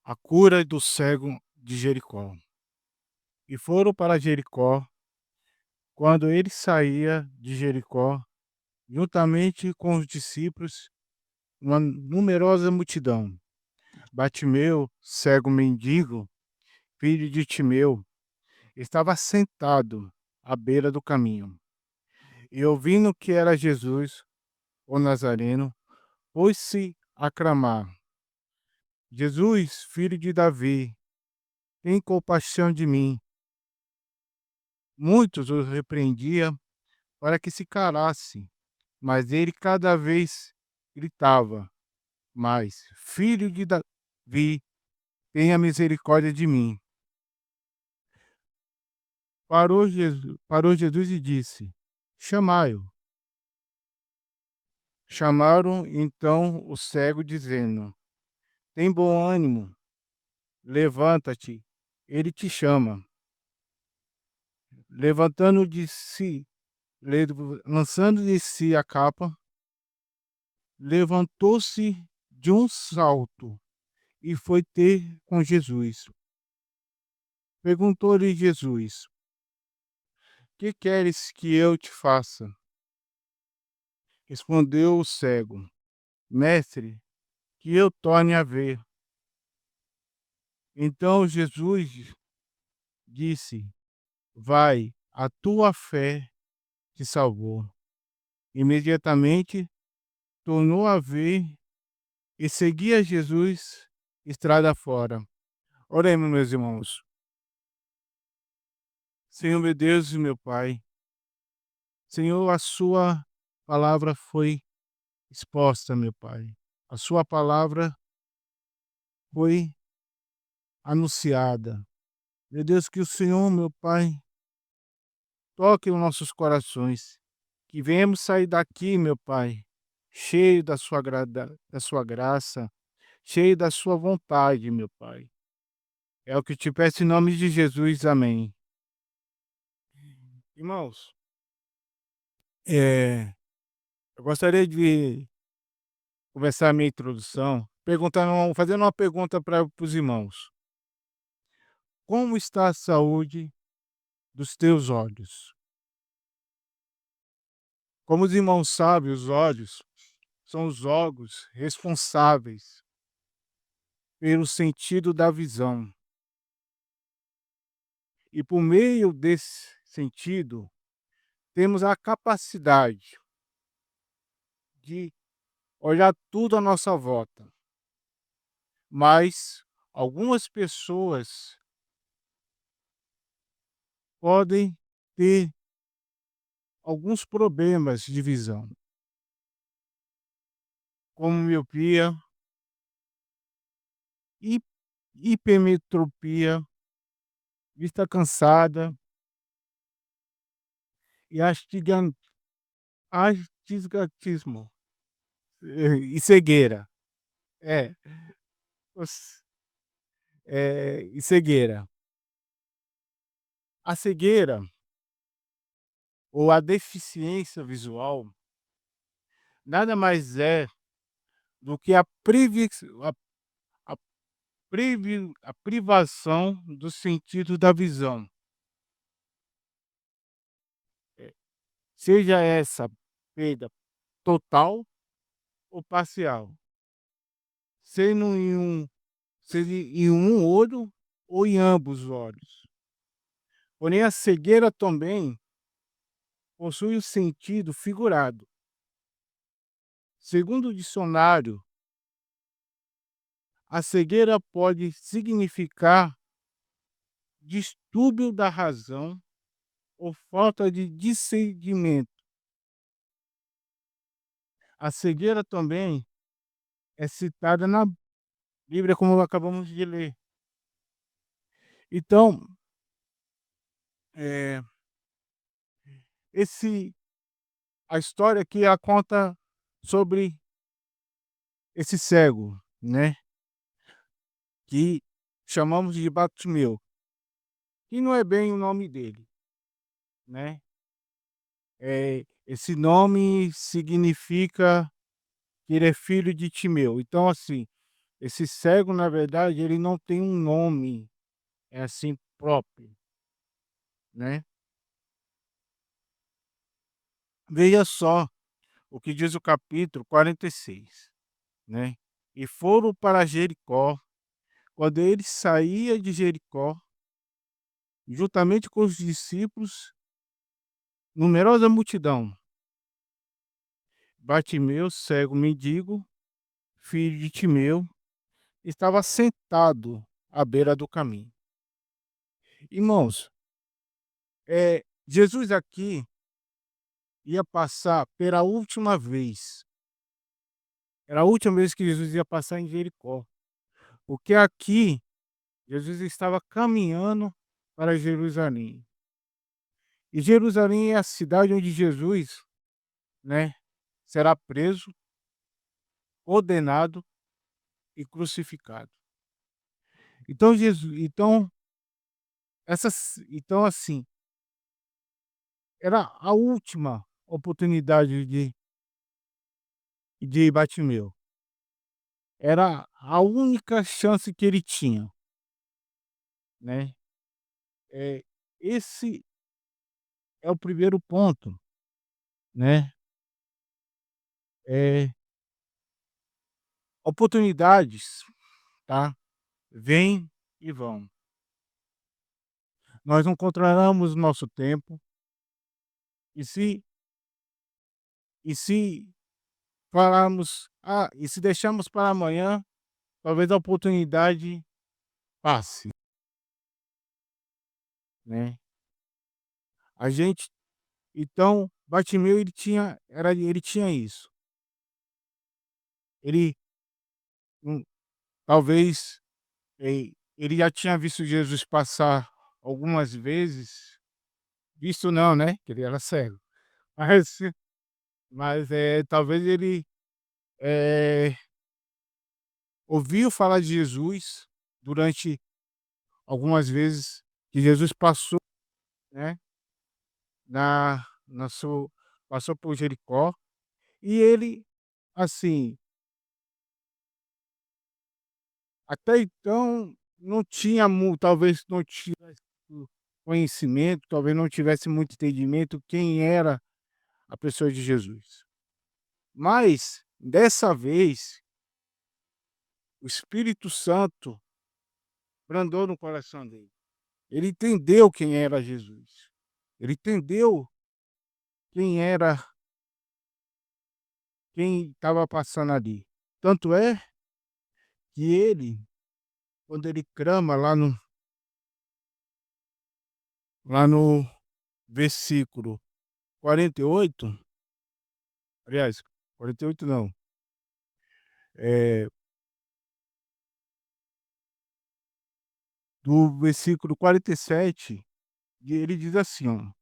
A cura do cego de Jericó. E foram para Jericó. Quando ele saía de Jericó, juntamente com os discípulos, uma numerosa multidão. Bartimeu, cego mendigo, filho de Timeu, estava sentado à beira do caminho. E ouvindo que era Jesus, o Nazareno, pôs-se a clamar: Jesus, filho de Davi, tem compaixão de mim. Muitos o repreendiam para que se calasse, mas ele cada vez gritava mais: Filho de Davi, tenha misericórdia de mim. Parou Jesus e disse: Chamai-o. Chamaram então o cego, dizendo: Tem bom ânimo, levanta-te, ele te chama. Levantando de si, lançando de si a capa, levantou-se de um salto e foi ter com Jesus. Perguntou-lhe Jesus: Que queres que eu te faça? Respondeu o cego: Mestre, que eu torne a ver. Então Jesus disse: Vai, a tua fé te salvou. Imediatamente tornou a ver e seguia Jesus estrada fora. Oremos, meus irmãos. Senhor, meu Deus e meu Pai, Senhor, a sua palavra foi exposta, meu Pai. A sua palavra foi anunciada. Meu Deus, que o Senhor, meu Pai, toque os nossos corações. Que venhamos sair daqui, meu Pai, cheio da sua graça, cheio da sua vontade, meu Pai. É o que te peço em nome de Jesus. Amém. Irmãos, eu gostaria de começar a minha introdução fazendo uma pergunta para os irmãos. Como está a saúde dos teus olhos? Como os irmãos sabem, os olhos são os órgãos responsáveis pelo sentido da visão. E por meio desse sentido, temos a capacidade de olhar tudo à nossa volta. Mas algumas pessoas podem ter alguns problemas de visão, como miopia, hi- hipermetropia, vista cansada e astigmatismo e cegueira. É, e cegueira. A cegueira ou a deficiência visual nada mais é do que a a privação do sentido da visão, seja essa perda total ou parcial, sendo seja em um olho ou em ambos os olhos. Porém, a cegueira também possui o sentido figurado. Segundo o dicionário, a cegueira pode significar distúrbio da razão ou falta de discernimento. A cegueira também é citada na Bíblia, como acabamos de ler. Então, eh, esse a história aqui ela conta sobre esse cego, né, que chamamos de Bartimeu, que não é bem o nome dele, né. Esse nome significa que ele é filho de Timeu. Então, assim, Esse cego, na verdade, ele não tem um nome, é assim, próprio, né. Veja só o que diz o capítulo 46, né. "E foram para Jericó, quando ele saía de Jericó, juntamente com os discípulos, numerosa multidão, Bartimeu, cego mendigo, filho de Timeu, estava sentado à beira do caminho." Irmãos, Jesus aqui ia passar pela última vez, era a última vez que Jesus ia passar em Jericó, porque aqui Jesus estava caminhando para Jerusalém. E Jerusalém é a cidade onde Jesus, né, será preso, condenado e crucificado. Então Jesus, então assim, era a última oportunidade de Bartimeu. Era a única chance que ele tinha, né. Esse é o primeiro ponto, né. Eh, Oportunidades, tá, vêm e vão. Nós não controlamos o nosso tempo, e se falarmos: "Ah, e se deixarmos para amanhã, talvez a oportunidade passe", né. A gente Então, Bartimeu ele tinha isso. Ele, hum, talvez, ele já tinha visto Jesus passar algumas vezes, visto não, né, que ele era cego, mas talvez ele, eh, ouviu falar de Jesus durante algumas vezes que Jesus passou, né, na sua passou por Jericó, e ele, assim, até então não tinha talvez não tivesse o conhecimento, talvez não tivesse muito entendimento quem era a pessoa de Jesus. Mas, dessa vez, o Espírito Santo brandou no coração dele. Ele entendeu quem era Jesus. Ele entendeu quem era, quem estava passando ali. Tanto é que ele, quando ele clama lá no versículo 48, aliás, 48 não, eh, do versículo 47, e ele diz assim, ó: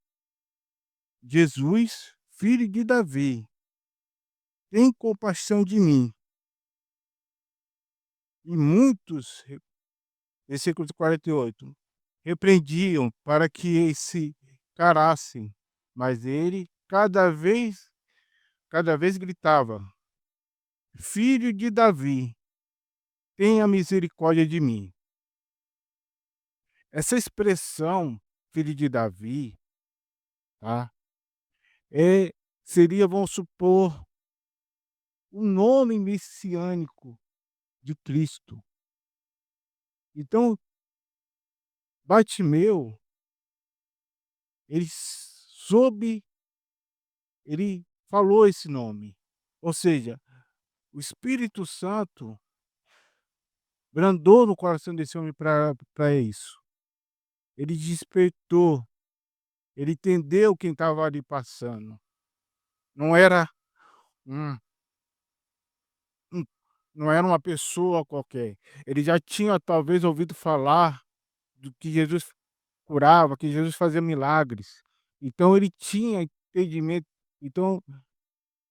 "Jesus, filho de Davi, tem compaixão de mim." E muitos, versículo 48, repreendiam para que se calassem, mas ele cada vez gritava: "Filho de Davi, tenha misericórdia de mim." Essa expressão, filho de Davi, tá, é seria, vamos supor, o nome messiânico de Cristo. Então, Bartimeu, ele soube, ele falou esse nome, ou seja, o Espírito Santo brandou no coração desse homem para isso. Ele despertou, ele entendeu quem estava ali passando. Não era um um não era uma pessoa qualquer. Ele já tinha talvez ouvido falar do que Jesus curava, que Jesus fazia milagres. Então ele tinha entendimento, então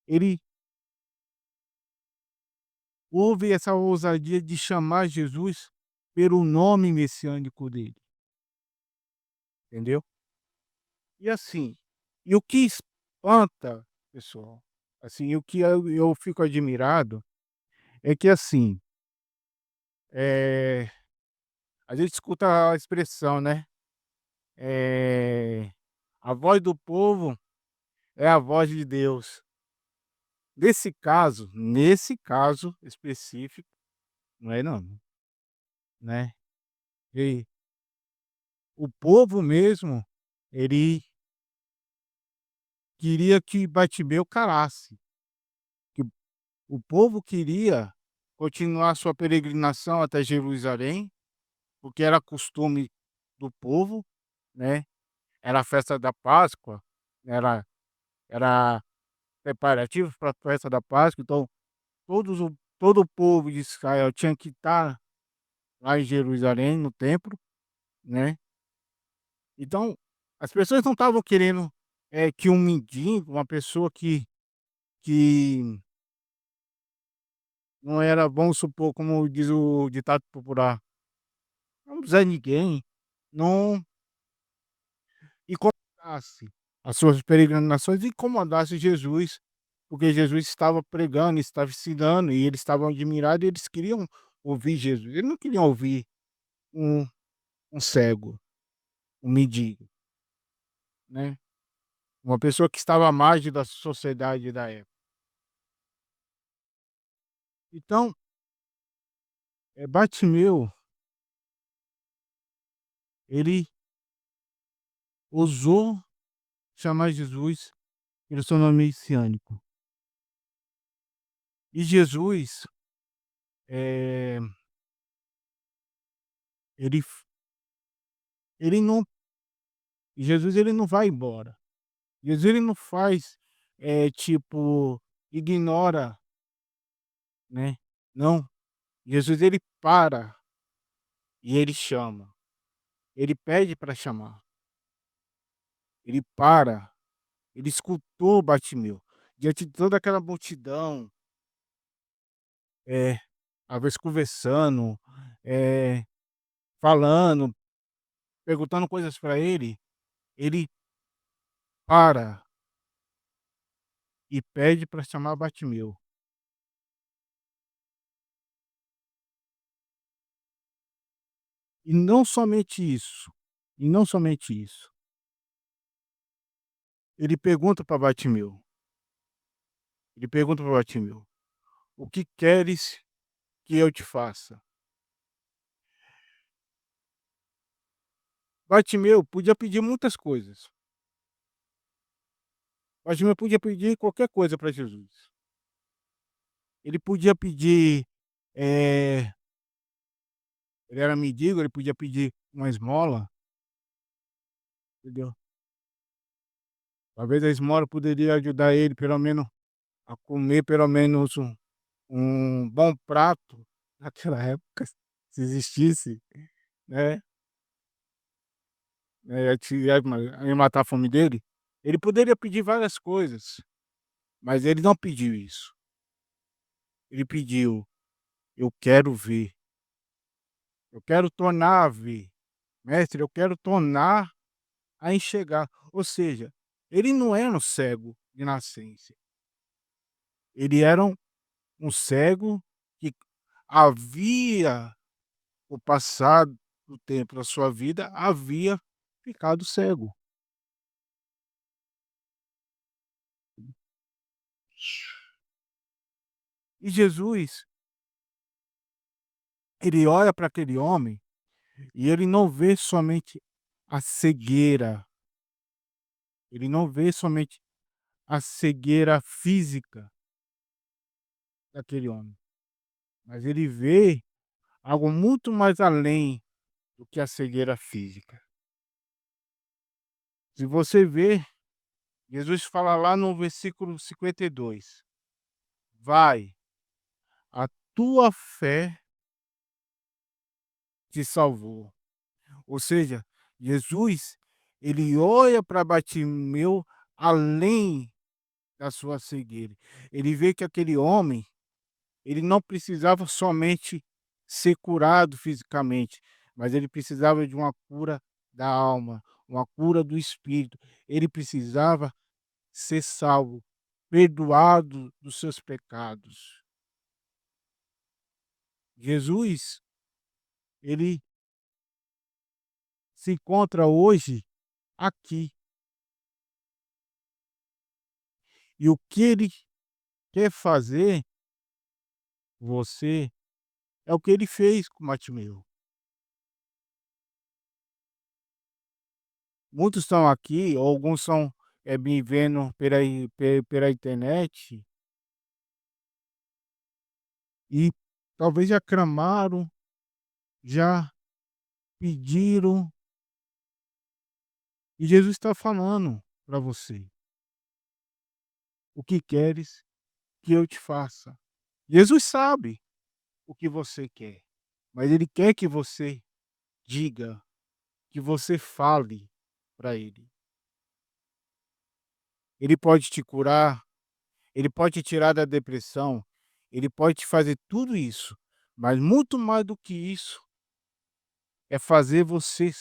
ele houve essa ousadia de chamar Jesus pelo nome messiânico dele, entendeu? E assim, e o que espanta, pessoal, assim, o que eu fico admirado é que assim, eh, a gente escuta a expressão, né, a voz do povo é a voz de Deus. Nesse caso específico, não é não, né. E o povo mesmo, ele queria que Bartimeu calasse, que o povo queria continuar sua peregrinação até Jerusalém, porque era costume do povo, né, era a festa da Páscoa, era era preparativo para a festa da Páscoa, então todo o povo de Israel tinha que estar lá em Jerusalém, no templo, né. Então, as pessoas não estavam querendo, que um mendigo, uma pessoa que não era, vamos supor, como diz o ditado popular, não Zé Ninguém, não incomodasse as suas peregrinações, incomodasse Jesus, porque Jesus estava pregando, estava ensinando e eles estavam admirados e eles queriam ouvir Jesus. Eles não queriam ouvir um um cego, um mendigo, né, uma pessoa que estava à margem da sociedade da época. Então, Bartimeu, ele ousou chamar Jesus pelo seu nome messiânico. E Jesus, eh, ele f ele não Jesus ele não vai embora. Jesus ele não faz, tipo, ignora, né, não. Jesus ele para e ele chama. Ele pede para chamar. Ele para, ele escutou Bartimeu. Diante de toda aquela multidão, eh, às vezes conversando, eh, falando, perguntando coisas para ele para e pede para chamar Bartimeu. E não somente isso, e não somente isso, ele pergunta para Bartimeu, ele pergunta para Bartimeu: "O que queres que eu te faça?". Bartimeu podia pedir muitas coisas, Bartimeu podia pedir qualquer coisa para Jesus. Ele podia pedir, eh, ele era mendigo, ele podia pedir uma esmola, entendeu. Talvez a esmola poderia ajudar ele pelo menos a comer pelo menos um bom prato naquela época, se existisse, né, ia matar a fome dele. Ele poderia pedir várias coisas, mas ele não pediu isso. Ele pediu: "Eu quero ver, eu quero tornar a ver, mestre, eu quero tornar a enxergar". Ou seja, ele não era um cego de nascença, ele era um cego que havia, o passado do tempo da sua vida, havia ficado cego. E Jesus, ele olha para aquele homem e ele não vê somente a cegueira, ele não vê somente a cegueira física daquele homem, mas ele vê algo muito mais além do que a cegueira física. Se você ver, Jesus fala lá no versículo 52: "Vai, a tua fé te salvou". Ou seja, Jesus, ele olha para Bartimeu além da sua cegueira. Ele vê que aquele homem, ele não precisava somente ser curado fisicamente, mas ele precisava de uma cura da alma, uma cura do espírito. Ele precisava ser salvo, perdoado dos seus pecados. Jesus, ele se encontra hoje aqui. E o que ele quer fazer você é o que ele fez com Bartimeu. Muitos estão aqui, ou alguns são, me vendo pela internet e talvez já clamaram, já pediram, e Jesus está falando para você: "O que queres que eu te faça?". Jesus sabe o que você quer, mas ele quer que você diga, que você fale para ele. Ele pode te curar, ele pode te tirar da depressão, ele pode te fazer tudo isso, mas muito mais do que isso, é fazer você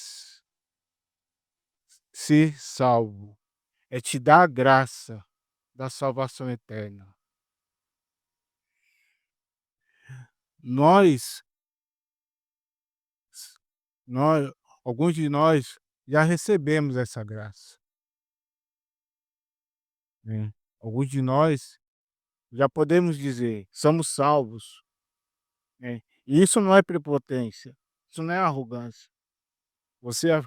ser salvo, é te dar a graça da salvação eterna. Nós nós alguns de nós já recebemos essa graça, né. Alguns de nós já podemos dizer: "Somos salvos", né. E isso não é prepotência, isso não é arrogância. Você a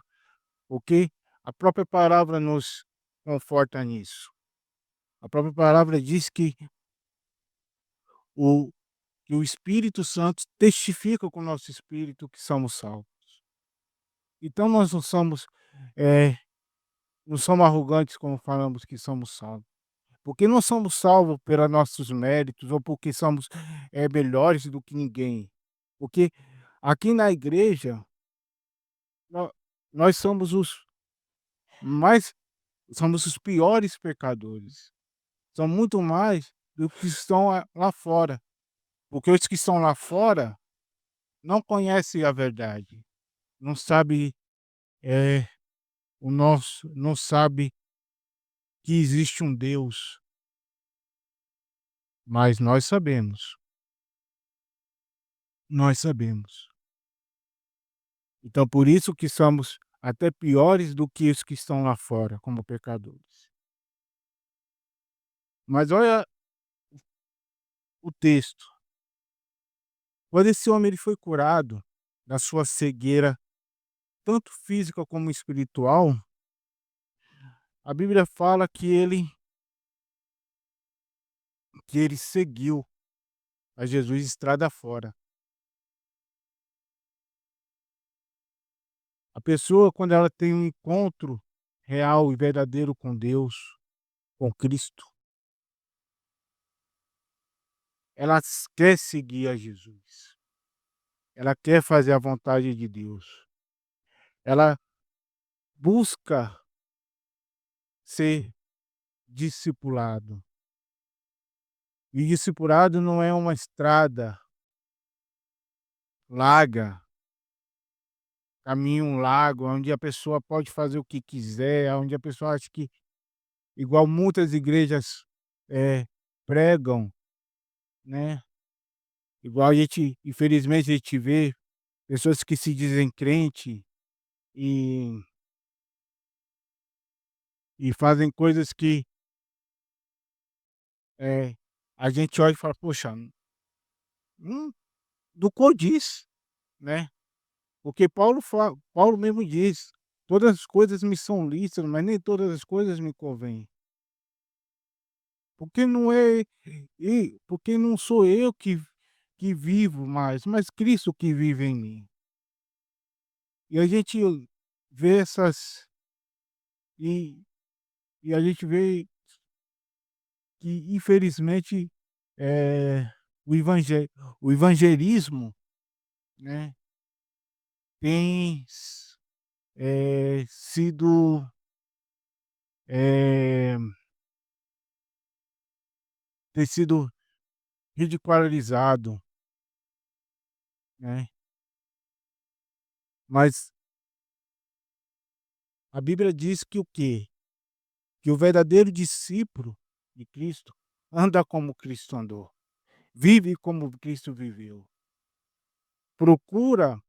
Porque a própria palavra nos conforta nisso. A própria palavra diz o que o Espírito Santo testifica com o nosso espírito que somos salvos. Então nós eh, não somos arrogantes quando falamos que somos salvos, porque não somos salvos pelos nossos méritos ou porque somos, melhores do que ninguém, porque aqui na igreja nó nós mais somos os piores pecadores. São muito mais do que estão lá fora, porque os que estão lá fora não conhecem a verdade, não sabe, eh, não sabe que existe um Deus, mas nós sabemos. Então por isso que somos até piores do que os que estão lá fora como pecadores. Mas olha o texto, quando esse homem ele foi curado da sua cegueira, tanto física como espiritual, a Bíblia fala que ele seguiu a Jesus estrada fora. A pessoa, quando ela tem um encontro real e verdadeiro com Deus, com Cristo, ela quer seguir a Jesus. Ela quer fazer a vontade de Deus. Ela busca ser discipulado. E discipulado não é uma estrada larga, caminho largo, onde a pessoa pode fazer o que quiser, onde a pessoa acha que, igual muitas igrejas pregam, né? Igual a gente, infelizmente, a gente vê pessoas que se dizem crente e fazem coisas que, a gente olha e fala: "Poxa, do condiz", né. Porque Paulo mesmo diz: "Todas as coisas me são lícitas, mas nem todas as coisas me convêm". Porque não é porque não sou eu que vivo mais, mas Cristo que vive em mim. E a gente vê essas e a gente vê que infelizmente, eh, o evangel o evangelismo, né, tem sido, eh, tem sido ridicularizado, né. Mas a Bíblia diz que o quê? Que o verdadeiro discípulo de Cristo anda como Cristo andou, vive como Cristo viveu, procura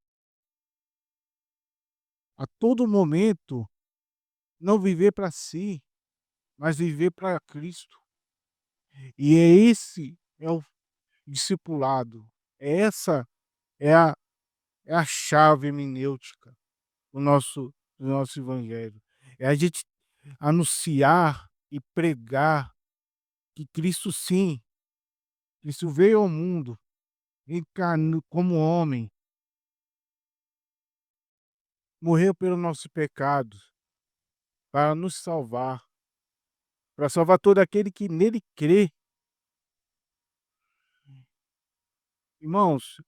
a todo momento, não viver para si, mas viver para Cristo. E é o discipulado. Essa é a chave hermenêutica do nosso evangelho. É a gente anunciar e pregar que Cristo sim, Cristo veio ao mundo, encarnou como homem, morreu pelos nossos pecados, para nos salvar, para salvar todo aquele que nele crê. Irmãos,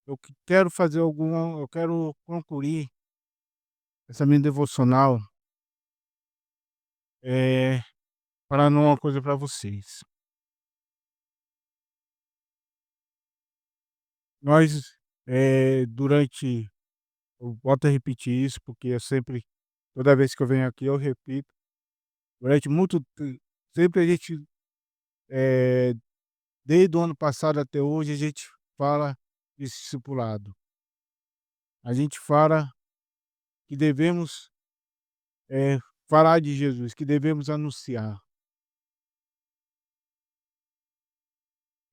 eu quero concluir essa minha devocional, eh, falando uma coisa para vocês. Nós, durante eu volto a repetir isso, porque eu sempre toda vez que eu venho aqui eu repito, durante muito te sempre a gente, eh, desde o ano passado até hoje, a gente fala de discipulado. A gente fala que devemos, eh, falar de Jesus, que devemos anunciar.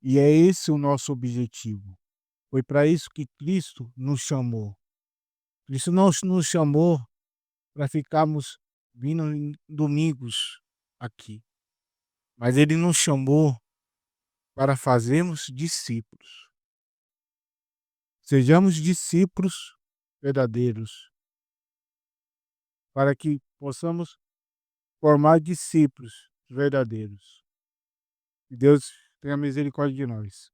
E é esse o nosso objetivo. Foi para isso que Cristo nos chamou. Cristo não nos chamou para ficarmos vindo em domingos aqui, mas ele nos chamou para fazermos discípulos. Sejamos discípulos verdadeiros, para que possamos formar discípulos verdadeiros. Que Deus tenha misericórdia de nós.